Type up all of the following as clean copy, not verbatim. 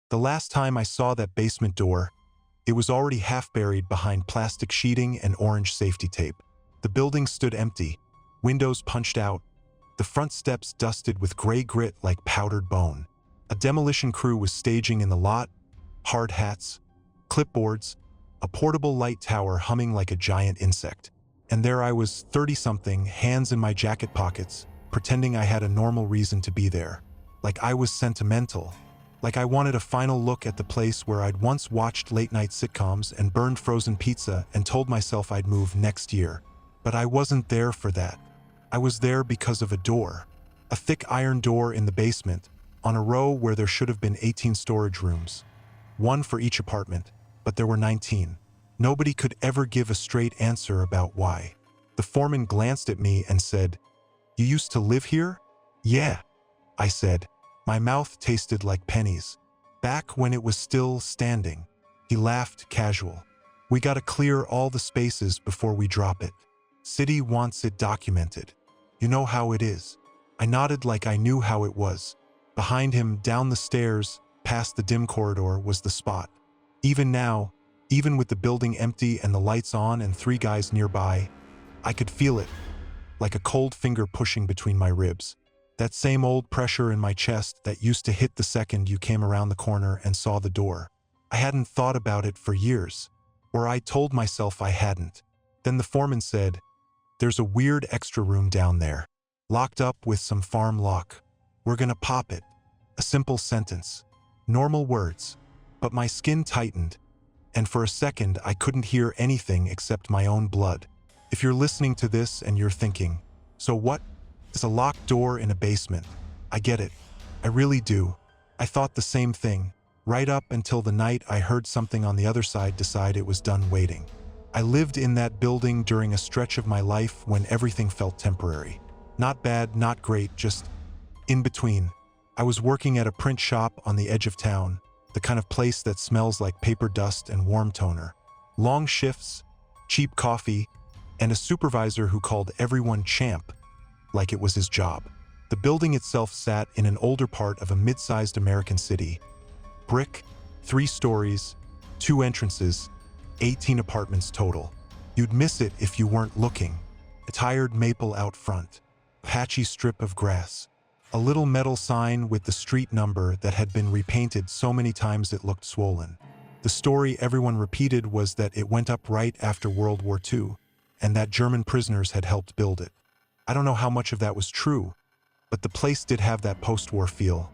The last time I saw that basement door, it was already half buried behind plastic sheeting and orange safety tape. The building stood empty, windows punched out, the front steps dusted with gray grit like powdered bone. A demolition crew was staging in the lot, hard hats, clipboards, a portable light tower humming like a giant insect. And there I was, 30-something, hands in my jacket pockets, pretending I had a normal reason to be there. Like I was sentimental. Like I wanted a final look at the place where I'd once watched late-night sitcoms and burned frozen pizza and told myself I'd move next year. But I wasn't there for that. I was there because of a door. A thick iron door in the basement, on a row where there should have been 18 storage rooms. One for each apartment, but there were 19. Nobody could ever give a straight answer about why. The foreman glanced at me and said, "You used to live here?" "Yeah," I said. My mouth tasted like pennies. "Back when it was still standing." He laughed, casual. "We gotta clear all the spaces before we drop it. City wants it documented. You know how it is." I nodded like I knew how it was. Behind him, down the stairs, past the dim corridor, was the spot. Even now, even with the building empty and the lights on and 3 guys nearby, I could feel it, like a cold finger pushing between my ribs. That same old pressure in my chest that used to hit the second you came around the corner and saw the door. I hadn't thought about it for years, or I told myself I hadn't. Then the foreman said, "There's a weird extra room down there, locked up with some farm lock. We're gonna pop it." A simple sentence. Normal words. But my skin tightened, and for a second I couldn't hear anything except my own blood. If you're listening to this and you're thinking, "So what? It's a locked door in a basement." I get it. I really do. I thought the same thing, right up until the night I heard something on the other side decide it was done waiting. I lived in that building during a stretch of my life when everything felt temporary. Not bad, not great, just in between. I was working at a print shop on the edge of town, the kind of place that smells like paper dust and warm toner. Long shifts, cheap coffee, and a supervisor who called everyone champ, like it was his job. The building itself sat in an older part of a mid-sized American city. Brick, 3 stories, 2 entrances, 18 apartments total. You'd miss it if you weren't looking. A tired maple out front, patchy strip of grass, a little metal sign with the street number that had been repainted so many times it looked swollen. The story everyone repeated was that it went up right after World War II, and that German prisoners had helped build it. I don't know how much of that was true, but the place did have that post-war feel.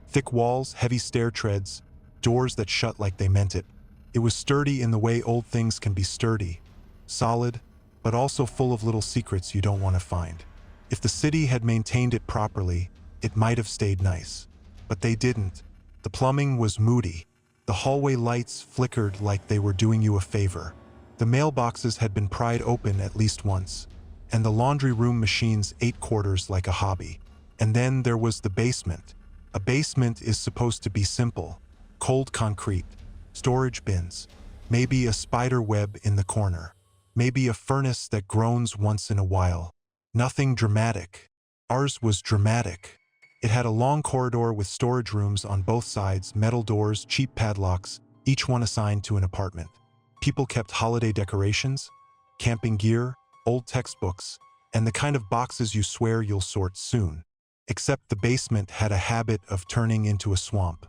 Thick walls, heavy stair treads, doors that shut like they meant it. It was sturdy in the way old things can be sturdy, solid, but also full of little secrets you don't want to find. If the city had maintained it properly, it might have stayed nice. But they didn't. The plumbing was moody. The hallway lights flickered like they were doing you a favor. The mailboxes had been pried open at least once, and the laundry room machines ate quarters like a hobby. And then there was the basement. A basement is supposed to be simple, cold concrete, storage bins, maybe a spider web in the corner, maybe a furnace that groans once in a while. Nothing dramatic. Ours was dramatic. It had a long corridor with storage rooms on both sides, metal doors, cheap padlocks, each one assigned to an apartment. People kept holiday decorations, camping gear, old textbooks, and the kind of boxes you swear you'll sort soon. Except the basement had a habit of turning into a swamp.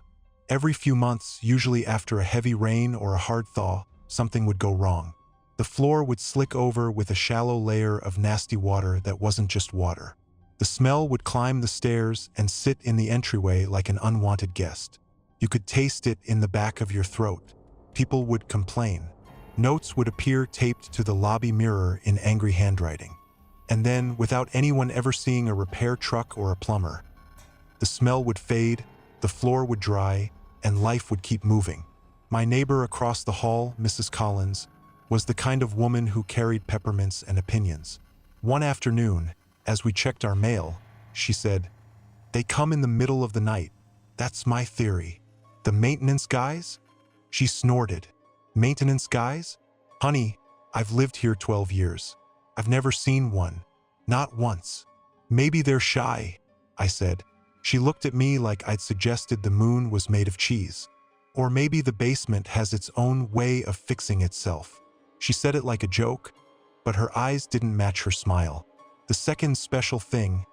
Every few months, usually after a heavy rain or a hard thaw, something would go wrong. The floor would slick over with a shallow layer of nasty water that wasn't just water. The smell would climb the stairs and sit in the entryway like an unwanted guest. You could taste it in the back of your throat. People would complain. Notes would appear taped to the lobby mirror in angry handwriting. And then, without anyone ever seeing a repair truck or a plumber, the smell would fade, the floor would dry, and life would keep moving. My neighbor across the hall, Mrs. Collins, was the kind of woman who carried peppermints and opinions. One afternoon, as we checked our mail, she said, "They come in the middle of the night. That's my theory. The maintenance guys?" She snorted. "Maintenance guys? Honey, I've lived here 12 years. I've never seen one. Not once." "Maybe they're shy," I said. She looked at me like I'd suggested the moon was made of cheese. Or maybe the basement has its own way of fixing itself. She said it like a joke, but her eyes didn't match her smile. The second special thing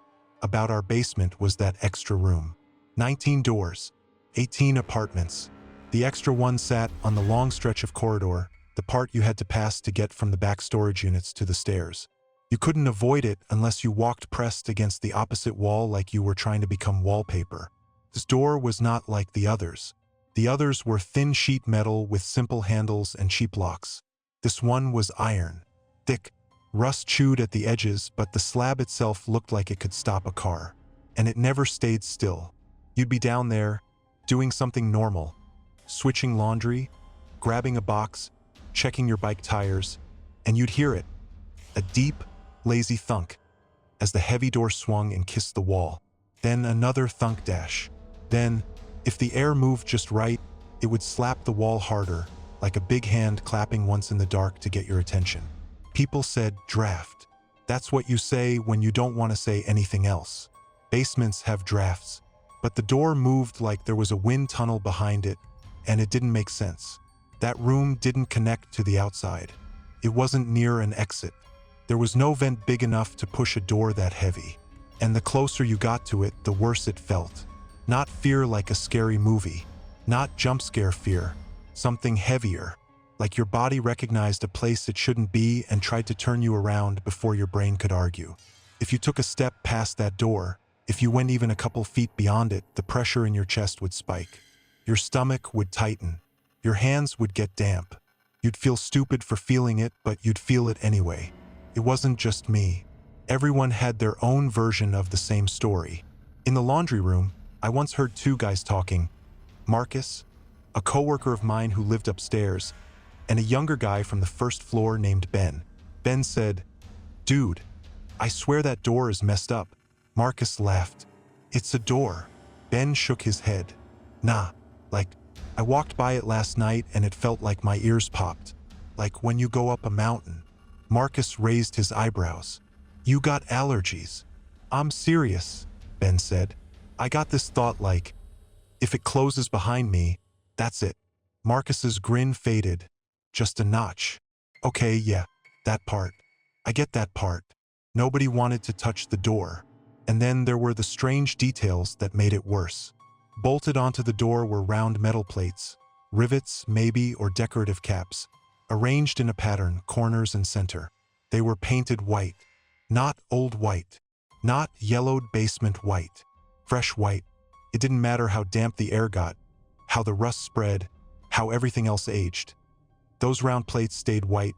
about our basement was that extra room. 19 doors, 18 apartments. The extra one sat on the long stretch of corridor, the part you had to pass to get from the back storage units to the stairs. You couldn't avoid it unless you walked pressed against the opposite wall like you were trying to become wallpaper. This door was not like the others. The others were thin sheet metal with simple handles and cheap locks. This one was iron, thick, rust-chewed at the edges, but the slab itself looked like it could stop a car. And it never stayed still. You'd be down there, doing something normal, switching laundry, grabbing a box, checking your bike tires, and you'd hear it, a deep, lazy thunk, as the heavy door swung and kissed the wall. Then another thunk dash. Then, if the air moved just right, it would slap the wall harder, like a big hand clapping once in the dark to get your attention. People said draft. That's what you say when you don't want to say anything else. Basements have drafts. But the door moved like there was a wind tunnel behind it, and it didn't make sense. That room didn't connect to the outside. It wasn't near an exit. There was no vent big enough to push a door that heavy. And the closer you got to it, the worse it felt. Not fear like a scary movie. Not jump scare fear. Something heavier. Like your body recognized a place it shouldn't be and tried to turn you around before your brain could argue. If you took a step past that door, if you went even a couple feet beyond it, the pressure in your chest would spike. Your stomach would tighten. Your hands would get damp. You'd feel stupid for feeling it, but you'd feel it anyway. It wasn't just me. Everyone had their own version of the same story. In the laundry room, I once heard two guys talking. Marcus, a coworker of mine who lived upstairs, and a younger guy from the first floor named Ben. Ben said, "Dude, I swear that door is messed up." Marcus laughed. "It's a door." Ben shook his head. "Nah, like, I walked by it last night and it felt like my ears popped. Like when you go up a mountain." Marcus raised his eyebrows. "You got allergies." "I'm serious," Ben said. "I got this thought like, if it closes behind me, that's it." Marcus's grin faded. "Just a notch." "Okay, yeah, that part. I get that part." Nobody wanted to touch the door. And then there were the strange details that made it worse. Bolted onto the door were round metal plates, rivets maybe, or decorative caps, arranged in a pattern, corners and center. They were painted white. Not old white. Not yellowed basement white. Fresh white. It didn't matter how damp the air got, how the rust spread, how everything else aged. Those round plates stayed white,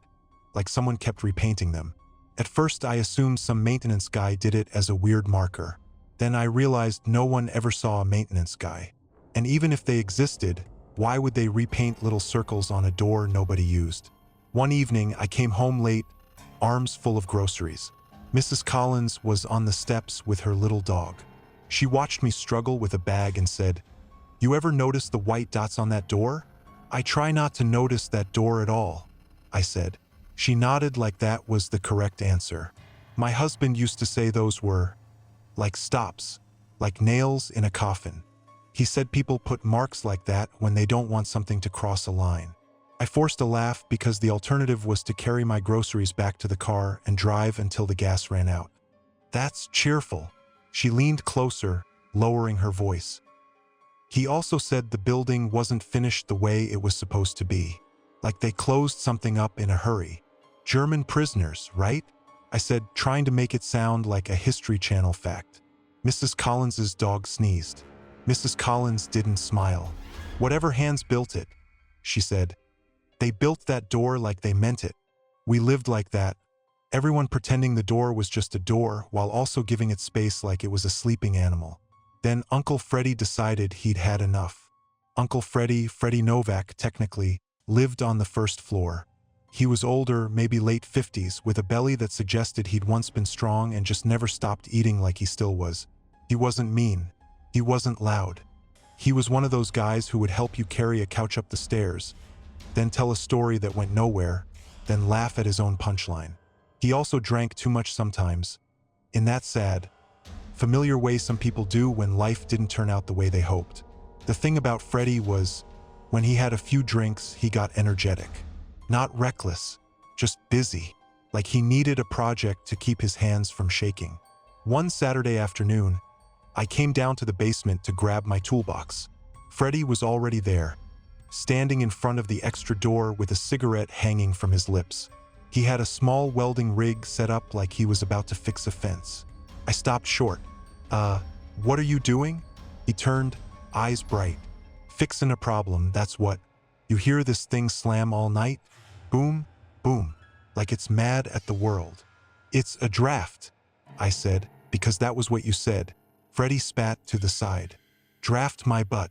like someone kept repainting them. At first I assumed some maintenance guy did it as a weird marker. Then I realized no one ever saw a maintenance guy. And even if they existed, why would they repaint little circles on a door nobody used? One evening I came home late, arms full of groceries. Mrs. Collins was on the steps with her little dog. She watched me struggle with a bag and said, "You ever notice the white dots on that door?" "I try not to notice that door at all," I said. She nodded like that was the correct answer. My husband used to say those were like stops, like nails in a coffin. He said people put marks like that when they don't want something to cross a line. I forced a laugh because the alternative was to carry my groceries back to the car and drive until the gas ran out. "That's cheerful." She leaned closer, lowering her voice. "He also said the building wasn't finished the way it was supposed to be. Like they closed something up in a hurry. German prisoners, right?" I said, trying to make it sound like a History Channel fact. Mrs. Collins's dog sneezed. Mrs. Collins didn't smile. "Whatever hands built it," she said. "They built that door like they meant it. We lived like that. Everyone pretending the door was just a door while also giving it space like it was a sleeping animal. Then Uncle Freddie decided he'd had enough. Uncle Freddie, Freddie Novak technically, lived on the first floor. He was older, maybe late 50s, with a belly that suggested he'd once been strong and just never stopped eating like he still was. He wasn't mean. He wasn't loud. He was one of those guys who would help you carry a couch up the stairs, then tell a story that went nowhere, then laugh at his own punchline. He also drank too much sometimes, in that sad, familiar way some people do when life didn't turn out the way they hoped. The thing about Freddie was, When he had a few drinks, he got energetic. Not reckless, just busy, like he needed a project to keep his hands from shaking. One Saturday afternoon, I came down to the basement to grab my toolbox. Freddie was already there, standing in front of the extra door with a cigarette hanging from his lips. He had a small welding rig set up like he was about to fix a fence. I stopped short. What are you doing?" He turned, eyes bright. "Fixin' a problem, that's what. You hear this thing slam all night? Boom, boom, like it's mad at the world." "It's a draft," I said, because that was what you said. Freddie spat to the side. "Draft my butt.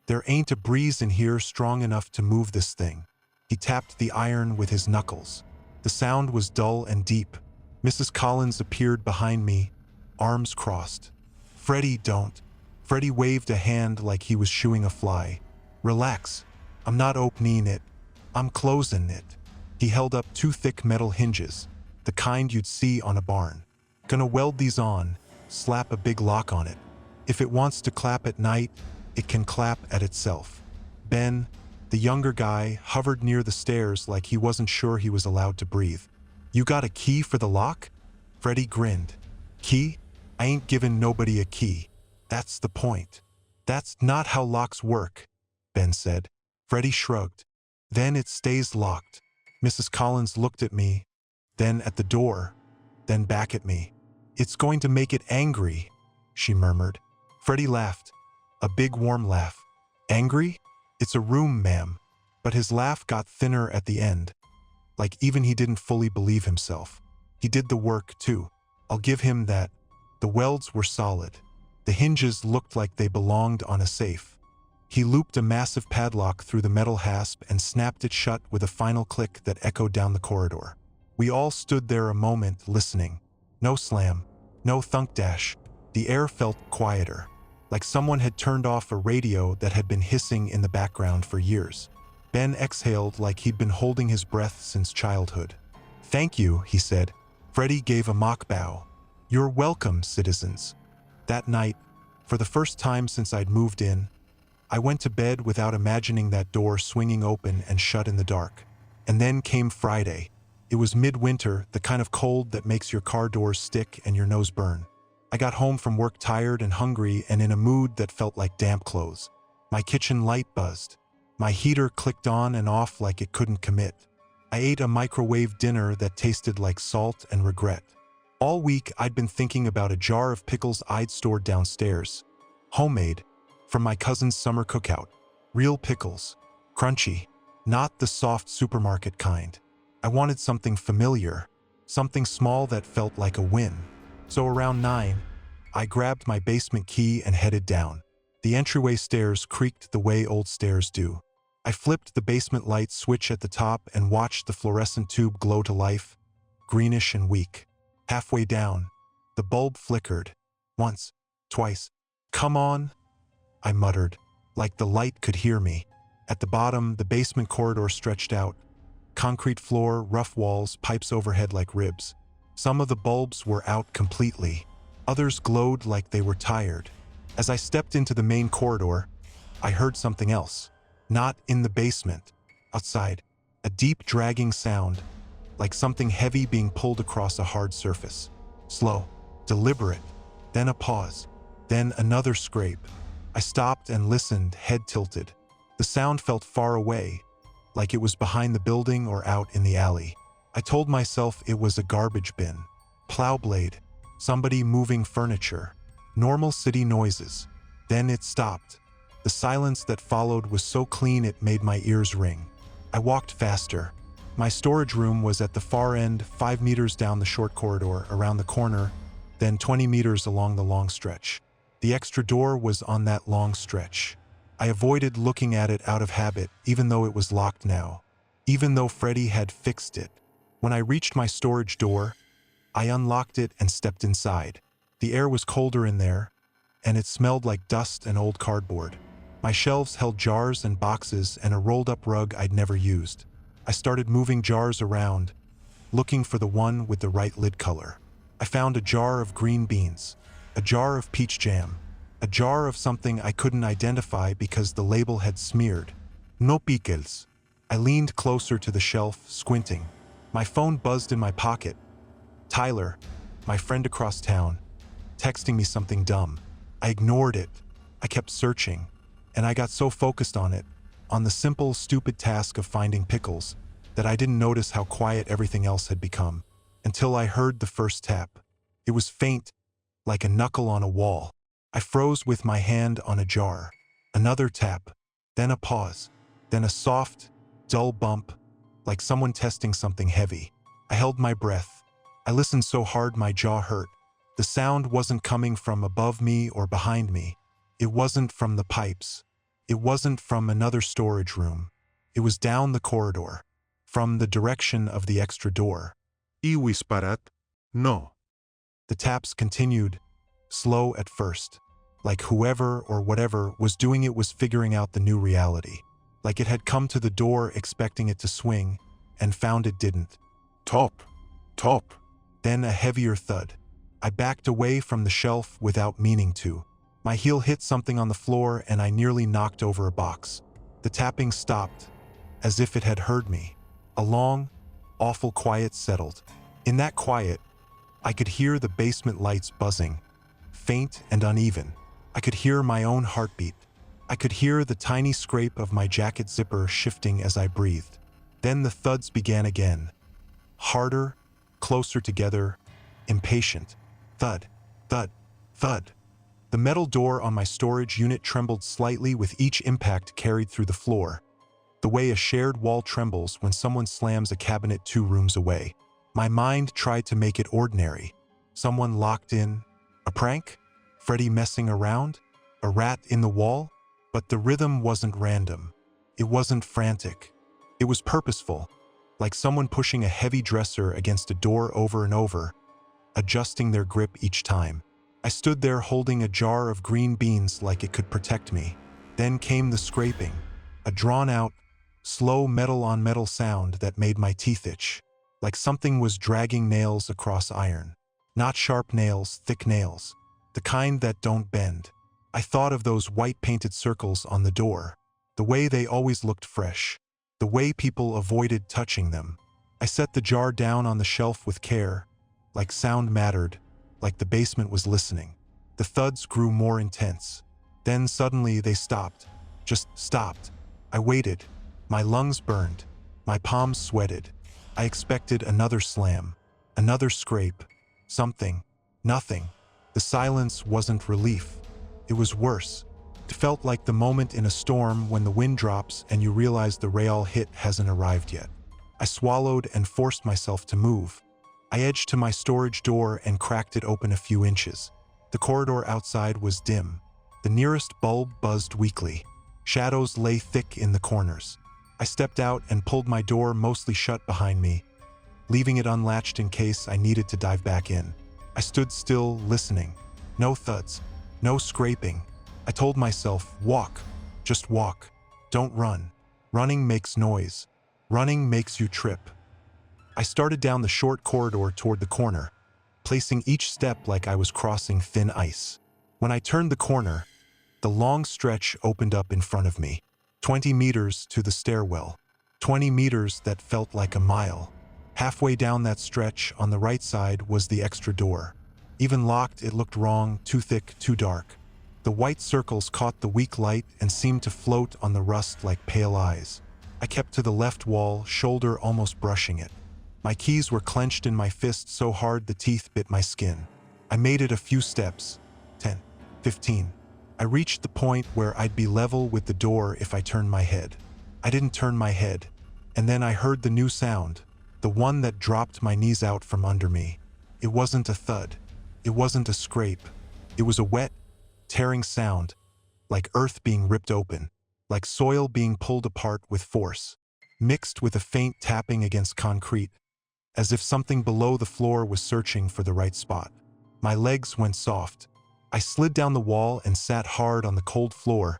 There ain't a breeze in here strong enough to move this thing." He tapped the iron with his knuckles. The sound was dull and deep. Mrs. Collins appeared behind me, arms crossed. "Freddie, don't." Freddie waved a hand like he was shooing a fly. "Relax. I'm not opening it. I'm closing it." He held up two thick metal hinges, the kind you'd see on a barn. "Gonna weld these on, slap a big lock on it. If it wants to clap at night, it can clap at itself." Ben, the younger guy, hovered near the stairs like he wasn't sure he was allowed to breathe. "You got a key for the lock?" Freddie grinned. "Key? I ain't giving nobody a key. That's the point." "That's not how locks work," Ben said. Freddie shrugged. "Then it stays locked." Mrs. Collins looked at me, then at the door, then back at me. "It's going to make it angry," she murmured. Freddie laughed, a big warm laugh. "Angry? It's a room, ma'am." But his laugh got thinner at the end, like even he didn't fully believe himself. He did the work, too. I'll give him that. The welds were solid. The hinges looked like they belonged on a safe. He looped a massive padlock through the metal hasp and snapped it shut with a final click that echoed down the corridor. We all stood there a moment, listening. No slam, no thunk dash. The air felt quieter, like someone had turned off a radio that had been hissing in the background for years. Ben exhaled like he'd been holding his breath since childhood. "Thank you," he said. Freddie gave a mock bow. "You're welcome, citizens." That night, for the first time since I'd moved in, I went to bed without imagining that door swinging open and shut in the dark. And then came Friday. It was midwinter, the kind of cold that makes your car doors stick and your nose burn. I got home from work tired and hungry and in a mood that felt like damp clothes. My kitchen light buzzed. My heater clicked on and off like it couldn't commit. I ate a microwave dinner that tasted like salt and regret. All week, I'd been thinking about a jar of pickles I'd stored downstairs. Homemade, from my cousin's summer cookout. Real pickles. Crunchy. Not the soft supermarket kind. I wanted something familiar. Something small that felt like a win. So around 9, I grabbed my basement key and headed down. The entryway stairs creaked the way old stairs do. I flipped the basement light switch at the top and watched the fluorescent tube glow to life, greenish and weak. Halfway down, the bulb flickered. Once, twice. "Come on," I muttered, like the light could hear me. At the bottom, the basement corridor stretched out. Concrete floor, rough walls, pipes overhead like ribs. Some of the bulbs were out completely. Others glowed like they were tired. As I stepped into the main corridor, I heard something else. Not in the basement. Outside. A deep dragging sound, like something heavy being pulled across a hard surface. Slow, deliberate, then a pause, then another scrape. I stopped and listened, head tilted. The sound felt far away, like it was behind the building or out in the alley. I told myself it was a garbage bin. Plow blade, somebody moving furniture. Normal city noises. Then it stopped. The silence that followed was so clean it made my ears ring. I walked faster. My storage room was at the far end, 5 meters down the short corridor, around the corner, then 20 meters along the long stretch. The extra door was on that long stretch. I avoided looking at it out of habit, even though it was locked now. Even though Freddie had fixed it. When I reached my storage door, I unlocked it and stepped inside. The air was colder in there, and it smelled like dust and old cardboard. My shelves held jars and boxes and a rolled-up rug I'd never used. I started moving jars around, looking for the one with the right lid color. I found a jar of green beans, a jar of peach jam, a jar of something I couldn't identify because the label had smeared. No pickles. I leaned closer to the shelf, squinting. My phone buzzed in my pocket. Tyler, my friend across town, texting me something dumb. I ignored it. I kept searching, and I got so focused on it, on the simple, stupid task of finding pickles, that I didn't notice how quiet everything else had become, until I heard the first tap. It was faint, like a knuckle on a wall. I froze with my hand on a jar. Another tap, then a pause, then a soft, dull bump, like someone testing something heavy. I held my breath. I listened so hard my jaw hurt. The sound wasn't coming from above me or behind me. It wasn't from the pipes. It wasn't from another storage room. It was down the corridor, from the direction of the extra door. Y whisperat, no. The taps continued, slow at first, like whoever or whatever was doing it was figuring out the new reality, like it had come to the door expecting it to swing, and found it didn't. Top, top. Then a heavier thud. I backed away from the shelf without meaning to. My heel hit something on the floor and I nearly knocked over a box. The tapping stopped, as if it had heard me. A long, awful quiet settled. In that quiet, I could hear the basement lights buzzing, faint and uneven. I could hear my own heartbeat. I could hear the tiny scrape of my jacket zipper shifting as I breathed. Then the thuds began again. Harder, closer together, impatient. Thud, thud, thud. The metal door on my storage unit trembled slightly with each impact carried through the floor, the way a shared wall trembles when someone slams a cabinet 2 rooms away. My mind tried to make it ordinary. Someone locked in? A prank? Freddy messing around? A rat in the wall? But the rhythm wasn't random. It wasn't frantic. It was purposeful, like someone pushing a heavy dresser against a door over and over, adjusting their grip each time. I stood there holding a jar of green beans like it could protect me. Then came the scraping, a drawn-out, slow metal-on-metal sound that made my teeth itch, like something was dragging nails across iron. Not sharp nails, thick nails, the kind that don't bend. I thought of those white-painted circles on the door, the way they always looked fresh, the way people avoided touching them. I set the jar down on the shelf with care, like sound mattered, like the basement was listening. The thuds grew more intense. Then suddenly they stopped. Just stopped. I waited. My lungs burned. My palms sweated. I expected another slam, another scrape, something, nothing. The silence wasn't relief. It was worse. It felt like the moment in a storm when the wind drops and you realize the real hit hasn't arrived yet. I swallowed and forced myself to move. I edged to my storage door and cracked it open a few inches. The corridor outside was dim. The nearest bulb buzzed weakly. Shadows lay thick in the corners. I stepped out and pulled my door mostly shut behind me, leaving it unlatched in case I needed to dive back in. I stood still, listening. No thuds, no scraping. I told myself, walk, just walk. Don't run. Running makes noise. Running makes you trip. I started down the short corridor toward the corner, placing each step like I was crossing thin ice. When I turned the corner, the long stretch opened up in front of me. 20 meters to the stairwell. 20 meters that felt like a mile. Halfway down that stretch, on the right side, was the extra door. Even locked, it looked wrong, too thick, too dark. The white circles caught the weak light and seemed to float on the rust like pale eyes. I kept to the left wall, shoulder almost brushing it. My keys were clenched in my fist so hard the teeth bit my skin. I made it a few steps. 10, 15. I reached the point where I'd be level with the door if I turned my head. I didn't turn my head. And then I heard the new sound, the one that dropped my knees out from under me. It wasn't a thud. It wasn't a scrape. It was a wet, tearing sound, like earth being ripped open, like soil being pulled apart with force, mixed with a faint tapping against concrete, as if something below the floor was searching for the right spot. My legs went soft. I slid down the wall and sat hard on the cold floor,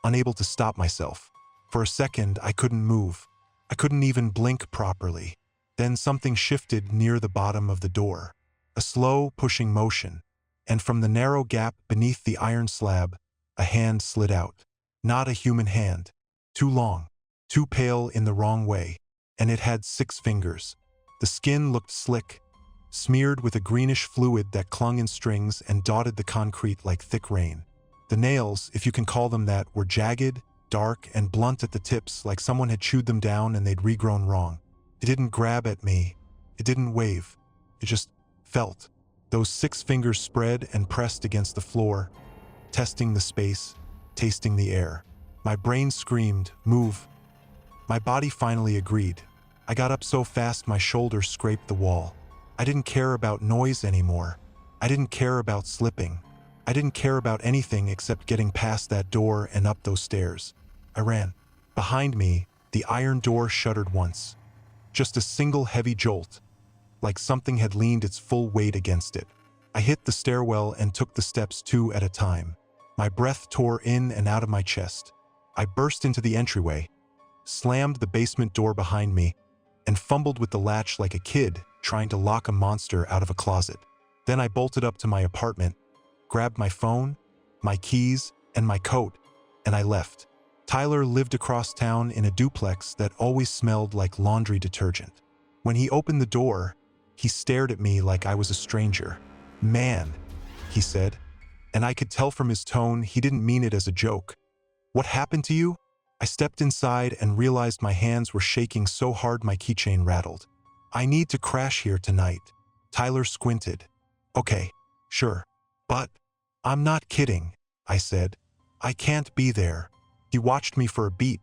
unable to stop myself. For a second, I couldn't move. I couldn't even blink properly. Then something shifted near the bottom of the door. A slow, pushing motion. And from the narrow gap beneath the iron slab, a hand slid out. Not a human hand. Too long. too pale in the wrong way, and it had 6 fingers. The skin looked slick, smeared with a greenish fluid that clung in strings and dotted the concrete like thick rain. The nails, if you can call them that, were jagged, dark, and blunt at the tips, like someone had chewed them down and they'd regrown wrong. It didn't grab at me. It didn't wave. It just felt. Those 6 fingers spread and pressed against the floor, testing the space, tasting the air. My brain screamed, "Move." My body finally agreed. I got up so fast my shoulders scraped the wall. I didn't care about noise anymore. I didn't care about slipping. I didn't care about anything except getting past that door and up those stairs. I ran. Behind me, the iron door shuddered once. Just a single heavy jolt, like something had leaned its full weight against it. I hit the stairwell and took the steps 2 at a time. My breath tore in and out of my chest. I burst into the entryway, slammed the basement door behind me, and fumbled with the latch like a kid trying to lock a monster out of a closet. Then I bolted up to my apartment, grabbed my phone, my keys, and my coat, and I left. Tyler lived across town in a duplex that always smelled like laundry detergent. When he opened the door, he stared at me like I was a stranger. "Man," he said, and I could tell from his tone he didn't mean it as a joke. "What happened to you?" I stepped inside and realized my hands were shaking so hard my keychain rattled. "I need to crash here tonight." Tyler squinted. "Okay, sure. But I'm not kidding," I said. "I can't be there." He watched me for a beat,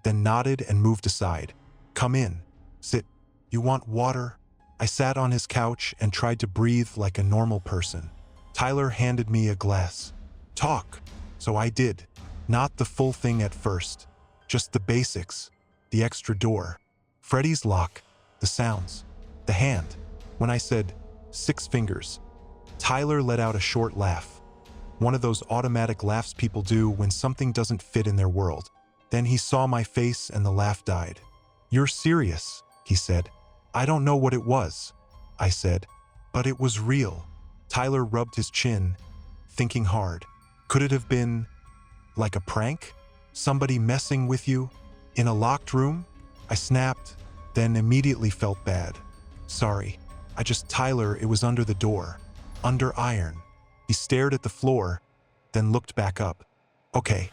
then nodded and moved aside. "Come in. Sit. You want water?" I sat on his couch and tried to breathe like a normal person. Tyler handed me a glass. "Talk." So I did. Not the full thing at first. Just the basics. The extra door. Freddy's lock. The sounds. The hand. When I said, 6 fingers, Tyler let out a short laugh. One of those automatic laughs people do when something doesn't fit in their world. Then he saw my face and the laugh died. "You're serious," he said. "I don't know what it was," I said, "but it was real." Tyler rubbed his chin, thinking hard. Could it have been like a prank? Somebody messing with you? In a locked room? I snapped, then immediately felt bad. "Sorry. Tyler, it was under the door. Under iron." He stared at the floor, then looked back up. Okay.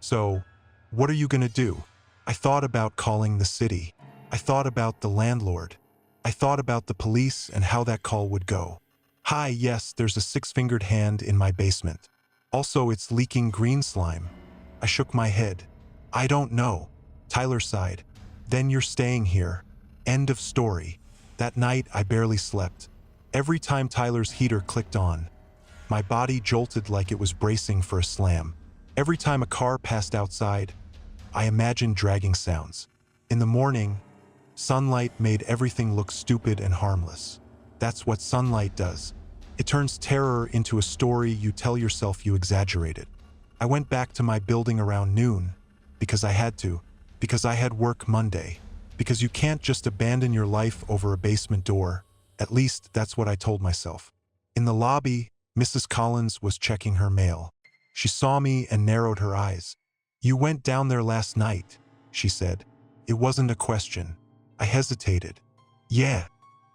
So, what are you gonna do?" I thought about calling the city. I thought about the landlord. I thought about the police and how that call would go. "Hi, yes, there's a 6-fingered hand in my basement. Also, it's leaking green slime." I shook my head. "I don't know." Tyler sighed. "Then you're staying here. End of story." That night, I barely slept. Every time Tyler's heater clicked on, my body jolted like it was bracing for a slam. Every time a car passed outside, I imagined dragging sounds. In the morning, sunlight made everything look stupid and harmless. That's what sunlight does. It turns terror into a story you tell yourself you exaggerated. I went back to my building around noon, because I had to, because I had work Monday, because you can't just abandon your life over a basement door. At least that's what I told myself. In the lobby, Mrs. Collins was checking her mail. She saw me and narrowed her eyes. "You went down there last night," she said. It wasn't a question. I hesitated. "Yeah."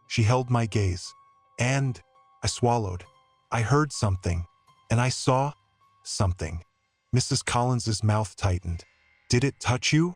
She held my gaze. "And," I swallowed. "I heard something. And I saw something." Mrs. Collins's mouth tightened. "Did it touch you?"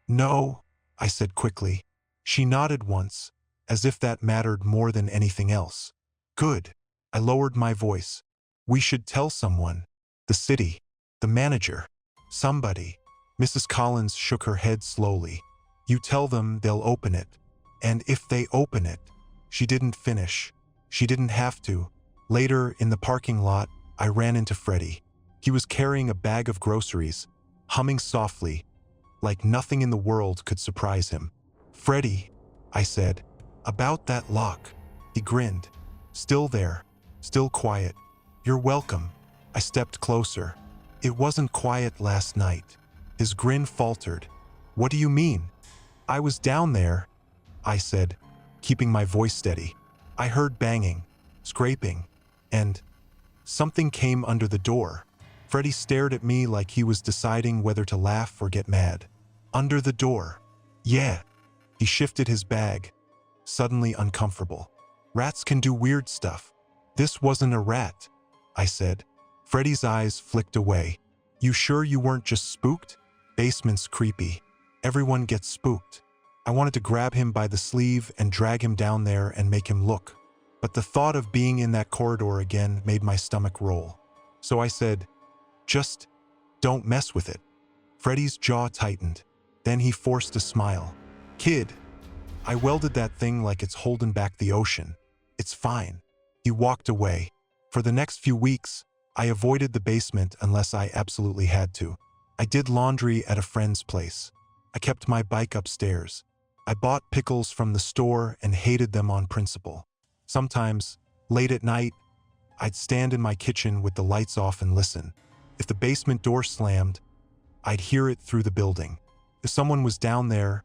"No," I said quickly. She nodded once, as if that mattered more than anything else. "Good." I lowered my voice. "We should tell someone. The city. The manager. Somebody." Mrs. Collins shook her head slowly. "You tell them, they'll open it. And if they open it..." She didn't finish. She didn't have to. Later, in the parking lot, I ran into Freddy. He was carrying a bag of groceries, humming softly, like nothing in the world could surprise him. "Freddy," I said, "about that lock." He grinned. "Still there. Still quiet. You're welcome." I stepped closer. "It wasn't quiet last night." His grin faltered. "What do you mean?" "I was down there," I said, keeping my voice steady. "I heard banging, scraping, and something came under the door." Freddy stared at me like he was deciding whether to laugh or get mad. Under the door. Yeah. He shifted his bag, suddenly uncomfortable. Rats can do weird stuff. This wasn't a rat, I said. Freddy's eyes flicked away. You sure you weren't just spooked? Basement's creepy. Everyone gets spooked. I wanted to grab him by the sleeve and drag him down there and make him look. But the thought of being in that corridor again made my stomach roll. So I said, just don't mess with it. Freddy's jaw tightened. Then he forced a smile. Kid, I welded that thing like it's holding back the ocean. It's fine. He walked away. For the next few weeks, I avoided the basement unless I absolutely had to. I did laundry at a friend's place. I kept my bike upstairs. I bought pickles from the store and hated them on principle. Sometimes, late at night, I'd stand in my kitchen with the lights off and listen. If the basement door slammed, I'd hear it through the building. If someone was down there,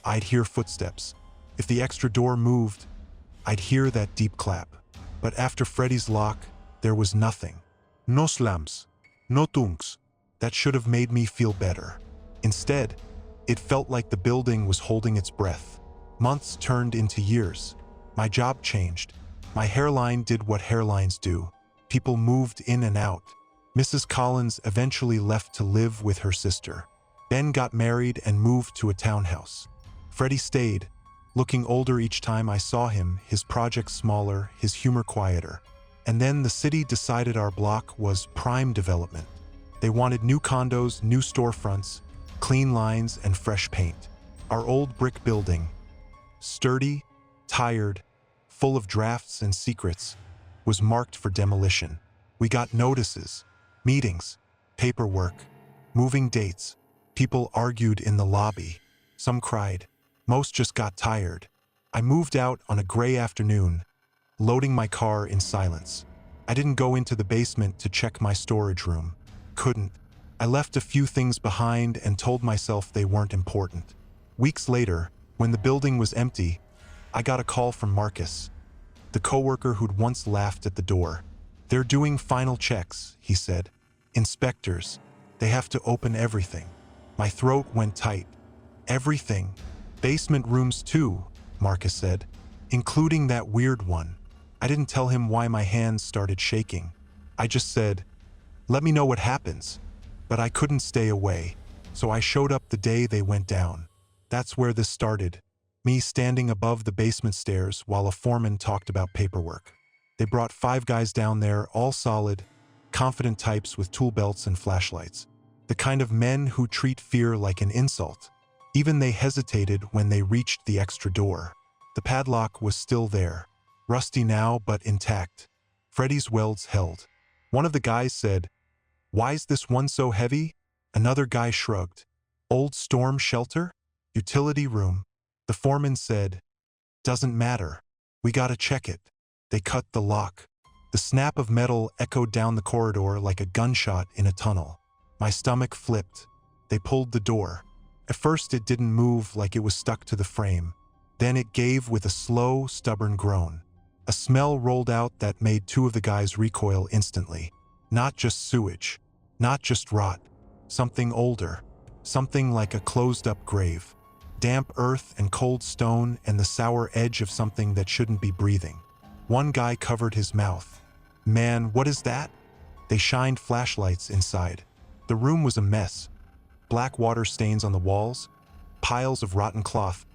I'd hear footsteps. If the extra door moved, I'd hear that deep clap. But after Freddy's lock, there was nothing. No slams. No tunks. That should have made me feel better. Instead, it felt like the building was holding its breath. Months turned into years. My job changed. My hairline did what hairlines do. People moved in and out. Mrs. Collins eventually left to live with her sister. Ben got married and moved to a townhouse. Freddy stayed, looking older each time I saw him, his projects smaller, his humor quieter. And then the city decided our block was prime development. They wanted new condos, new storefronts, clean lines, and fresh paint. Our old brick building, sturdy, tired, full of drafts and secrets, was marked for demolition. We got notices, meetings, paperwork, moving dates. People argued in the lobby. Some cried. Most just got tired. I moved out on a gray afternoon, loading my car in silence. I didn't go into the basement to check my storage room. Couldn't. I left a few things behind and told myself they weren't important. Weeks later, when the building was empty, I got a call from Marcus, the coworker who'd once laughed at the door. They're doing final checks, he said. Inspectors. They have to open everything. My throat went tight. Everything. Basement rooms too, Marcus said, including that weird one. I didn't tell him why my hands started shaking. I just said, let me know what happens. But I couldn't stay away, so I showed up the day they went down. That's where this started. Me standing above the basement stairs while a foreman talked about paperwork. They brought 5 guys down there, all solid, confident types with tool belts and flashlights. The kind of men who treat fear like an insult. Even they hesitated when they reached the extra door. The padlock was still there, rusty now but intact. Freddy's welds held. One of the guys said, "Why's this one so heavy?" Another guy shrugged. "Old storm shelter? Utility room." The foreman said, "Doesn't matter. We gotta check it." They cut the lock. The snap of metal echoed down the corridor like a gunshot in a tunnel. My stomach flipped. They pulled the door. At first it didn't move, like it was stuck to the frame. Then it gave with a slow, stubborn groan. A smell rolled out that made 2 of the guys recoil instantly. Not just sewage. Not just rot. Something older. Something like a closed-up grave. Damp earth and cold stone and the sour edge of something that shouldn't be breathing. One guy covered his mouth. "Man, what is that?" They shined flashlights inside. The room was a mess. Black water stains on the walls, piles of rotten cloth,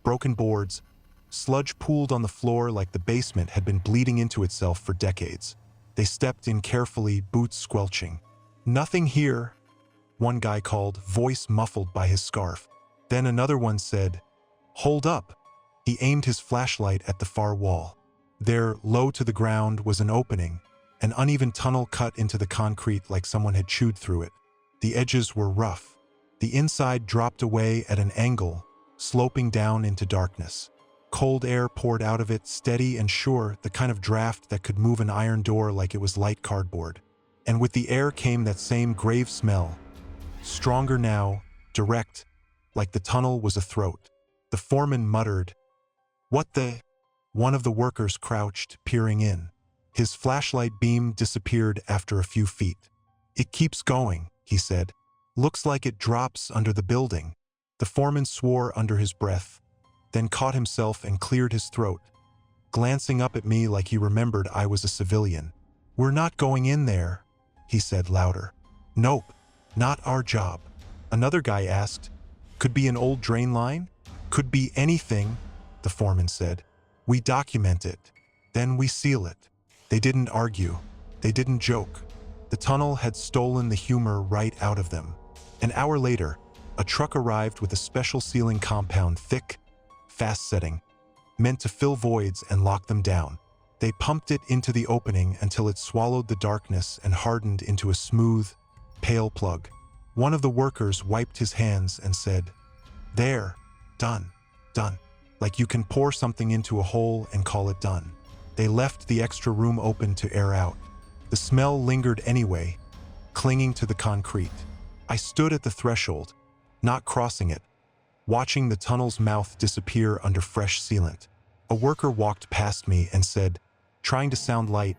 broken boards, sludge pooled on the floor like the basement had been bleeding into itself for decades. They stepped in carefully, boots squelching. "Nothing here," one guy called, voice muffled by his scarf. Then another one said, "Hold up." He aimed his flashlight at the far wall. There, low to the ground, was an opening, an uneven tunnel cut into the concrete like someone had chewed through it. The edges were rough. The inside dropped away at an angle, sloping down into darkness. Cold air poured out of it, steady and sure, the kind of draft that could move an iron door like it was light cardboard. And with the air came that same grave smell, stronger now, direct, like the tunnel was a throat. The foreman muttered, "What the?" One of the workers crouched, peering in. His flashlight beam disappeared after a few feet. "It keeps going," he said. "Looks like it drops under the building." The foreman swore under his breath, then caught himself and cleared his throat, glancing up at me like he remembered I was a civilian. "We're not going in there," he said louder. "Nope, not our job." Another guy asked, "Could be an old drain line? Could be anything," the foreman said. "We document it, then we seal it." They didn't argue. They didn't joke. The tunnel had stolen the humor right out of them. An hour later, a truck arrived with a special sealing compound, thick, fast-setting, meant to fill voids and lock them down. They pumped it into the opening until it swallowed the darkness and hardened into a smooth, pale plug. One of the workers wiped his hands and said, "There, done, done." Like you can pour something into a hole and call it done. They left the extra room open to air out. The smell lingered anyway, clinging to the concrete. I stood at the threshold, not crossing it, watching the tunnel's mouth disappear under fresh sealant. A worker walked past me and said, trying to sound light,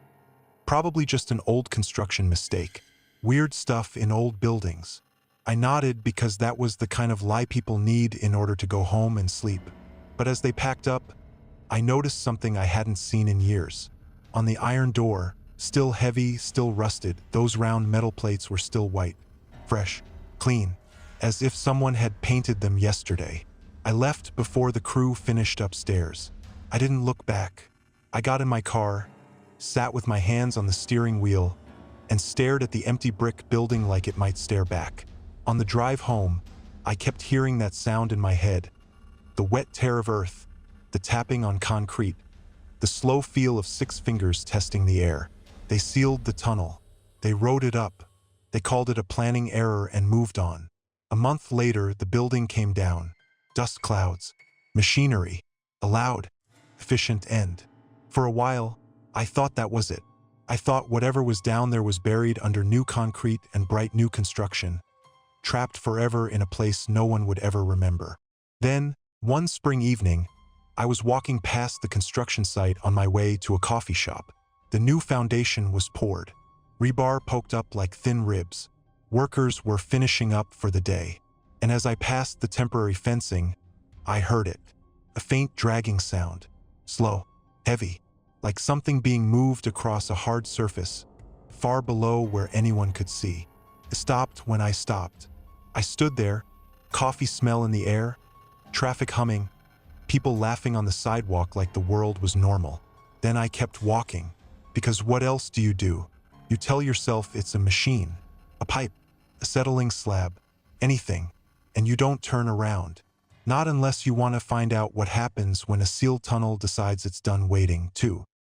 "Probably just an old construction mistake. Weird stuff in old buildings." I nodded because that was the kind of lie people need in order to go home and sleep. But as they packed up, I noticed something I hadn't seen in years. On the iron door, still heavy, still rusted, those round metal plates were still white, fresh, clean, as if someone had painted them yesterday. I left before the crew finished upstairs. I didn't look back. I got in my car, sat with my hands on the steering wheel, and stared at the empty brick building like it might stare back. On the drive home, I kept hearing that sound in my head. The wet tear of earth, the tapping on concrete, the slow feel of 6 fingers testing the air. They sealed the tunnel. They wrote it up. They called it a planning error and moved on. A month later, the building came down. Dust clouds, machinery, a loud, efficient end. For a while, I thought that was it. I thought whatever was down there was buried under new concrete and bright new construction, trapped forever in a place no one would ever remember. Then, one spring evening, I was walking past the construction site on my way to a coffee shop. The new foundation was poured. Rebar poked up like thin ribs. Workers were finishing up for the day. And as I passed the temporary fencing, I heard it. A faint dragging sound. Slow, heavy, like something being moved across a hard surface, far below where anyone could see. It stopped when I stopped. I stood there, coffee smell in the air, traffic humming, people laughing on the sidewalk like the world was normal. Then I kept walking, because what else do? You tell yourself it's a machine, a pipe, a settling slab, anything, and you don't turn around. Not unless you want to find out what happens when a sealed tunnel decides it's done waiting, too.